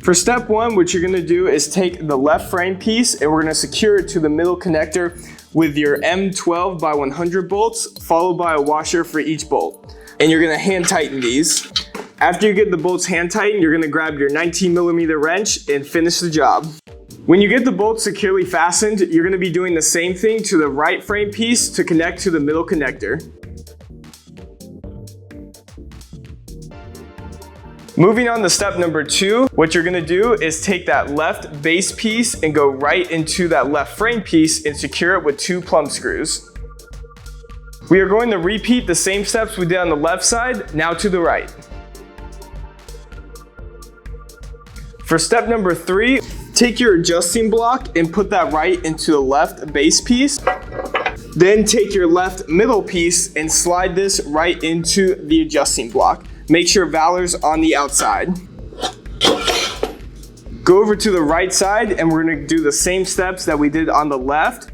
For step one, what you're gonna do is take the left frame piece and we're gonna secure it to the middle connector with your M12 by 100 bolts, followed by a washer for each bolt. And you're gonna hand tighten these. After you get the bolts hand tightened, you're gonna grab your 19mm wrench and finish the job. When you get the bolts securely fastened, you're gonna be doing the same thing to the right frame piece to connect to the middle connector. Moving on to step number two, what you're gonna do is take that left base piece and go right into that left frame piece and secure it with 2 plumb screws. We are going to repeat the same steps we did on the left side, now to the right. For step number 3, take your adjusting block and put that right into the left base piece. Then take your left middle piece and slide this right into the adjusting block. Make sure Valor's on the outside. Go over to the right side and we're gonna do the same steps that we did on the left.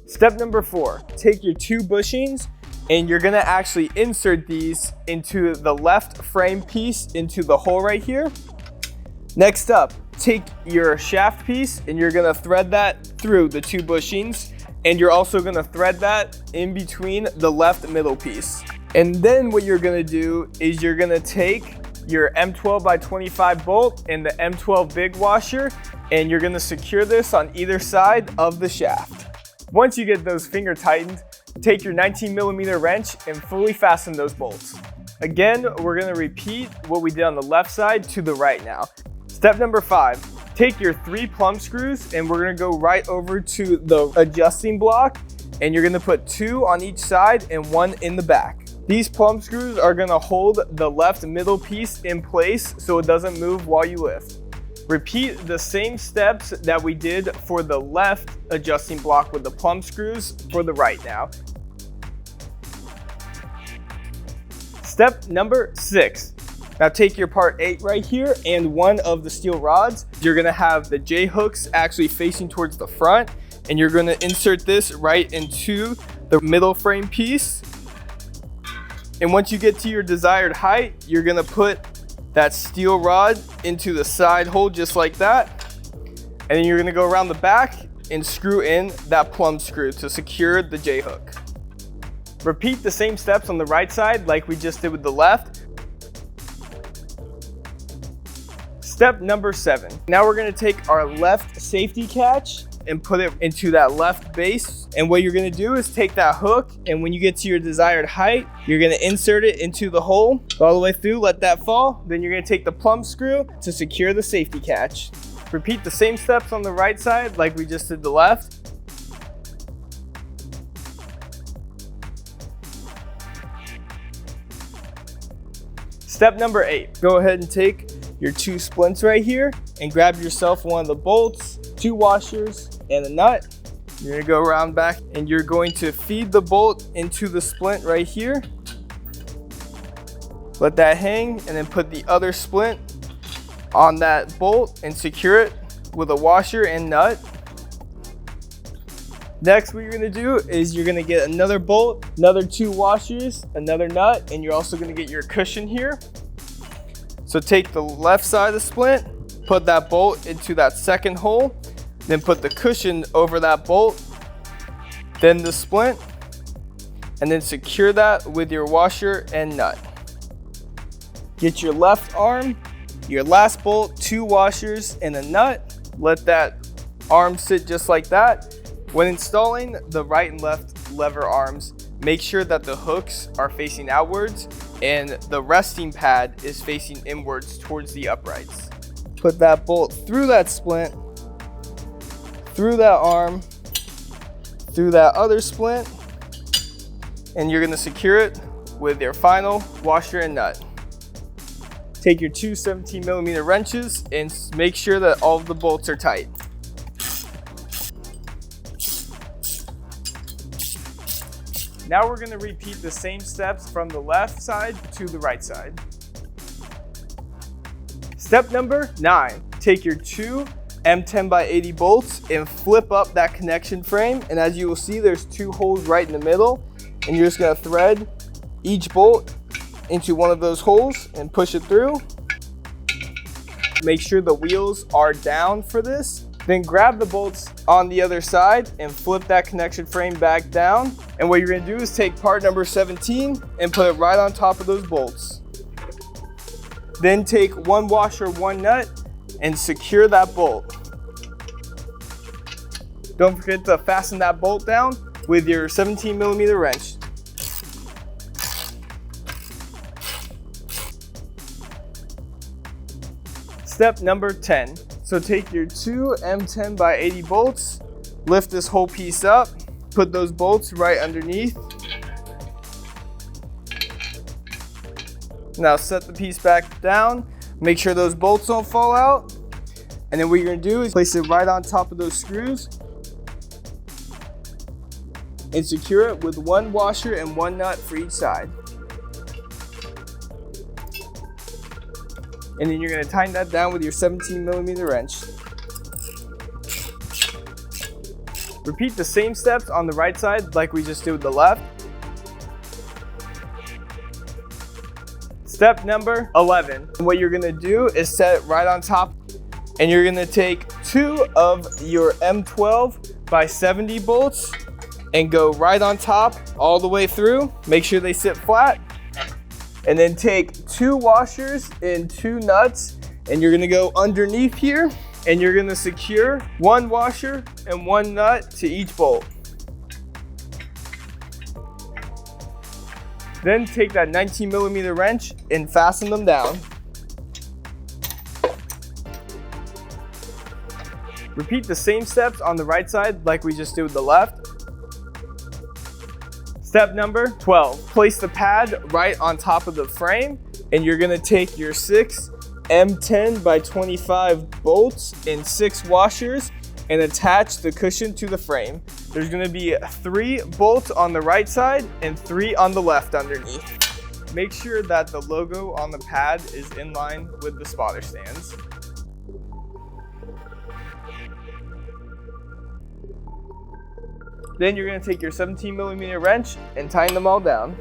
Step number 4, take your 2 bushings and you're gonna actually insert these into the left frame piece into the hole right here. Next up, take your shaft piece and you're gonna thread that through the 2 bushings. And you're also gonna thread that in between the left middle piece. And then what you're gonna do is you're gonna take your M12 by 25 bolt and the M12 big washer, and you're gonna secure this on either side of the shaft. Once you get those finger tightened, take your 19mm wrench and fully fasten those bolts. Again, we're gonna repeat what we did on the left side to the right now. Step number 5. Take your 3 plumb screws and we're gonna go right over to the adjusting block and you're gonna put 2 on each side and 1 in the back. These plumb screws are gonna hold the left middle piece in place so it doesn't move while you lift. Repeat the same steps that we did for the left adjusting block with the plumb screws for the right now. Step number 6. Now take your part 8 right here and 1 of the steel rods. You're gonna have the J hooks actually facing towards the front and you're gonna insert this right into the middle frame piece. And once you get to your desired height, you're gonna put that steel rod into the side hole just like that. And then you're gonna go around the back and screw in that plumb screw to secure the J hook. Repeat the same steps on the right side like we just did with the left. Step number 7. Now we're gonna take our left safety catch and put it into that left base. And what you're gonna do is take that hook and when you get to your desired height, you're gonna insert it into the hole all the way through, let that fall. Then you're gonna take the plumb screw to secure the safety catch. Repeat the same steps on the right side like we just did the left. Step number 8, go ahead and take your 2 splints right here and grab yourself 1 of the bolts, 2 washers, and a nut. You're gonna go around back and you're going to feed the bolt into the splint right here. Let that hang and then put the other splint on that bolt and secure it with a washer and nut. Next, what you're gonna do is you're gonna get another bolt, another 2 washers, another nut, and you're also gonna get your cushion here. So take the left side of the splint, put that bolt into that second hole, then put the cushion over that bolt, then the splint, and then secure that with your washer and nut. Get your left arm, your last bolt, 2 washers, and a nut. Let that arm sit just like that. When installing the right and left lever arms, make sure that the hooks are facing outwards and the resting pad is facing inwards towards the uprights. Put that bolt through that splint, through that arm, through that other splint, and you're gonna secure it with your final washer and nut. Take your 2 17mm wrenches and make sure that all of the bolts are tight. Now we're gonna repeat the same steps from the left side to the right side. Step number 9, take your 2 M10 by 80 bolts and flip up that connection frame. And as you will see, there's 2 holes right in the middle. And you're just gonna thread each bolt into one of those holes and push it through. Make sure the wheels are down for this. Then grab the bolts on the other side and flip that connection frame back down. And what you're gonna do is take part number 17 and put it right on top of those bolts. Then take one washer, one nut, and secure that bolt. Don't forget to fasten that bolt down with your 17mm wrench. Step number 10. So take your two M10 by 80 bolts, lift this whole piece up, put those bolts right underneath. Now set the piece back down, make sure those bolts don't fall out. And then what you're gonna do is place it right on top of those screws and secure it with one washer and one nut for each side. And then you're gonna tighten that down with your 17mm wrench. Repeat the same steps on the right side like we just did with the left. Step number 11. What you're gonna do is set it right on top, and you're gonna take two of your M12 by 70 bolts and go right on top all the way through. Make sure they sit flat. And then take two washers and two nuts, and you're gonna go underneath here, and you're gonna secure one washer and one nut to each bolt. Then take that 19mm wrench and fasten them down. Repeat the same steps on the right side like we just did with the left. Step number 12, place the pad right on top of the frame, and you're gonna take your 6 M10 by 25 bolts and 6 washers and attach the cushion to the frame. There's gonna be 3 bolts on the right side and 3 on the left underneath. Make sure that the logo on the pad is in line with the spotter stands. Then you're gonna take your 17mm wrench and tighten them all down.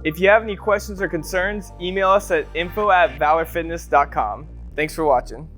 If you have any questions or concerns, email us at info@valorfitness.com. Thanks for watching.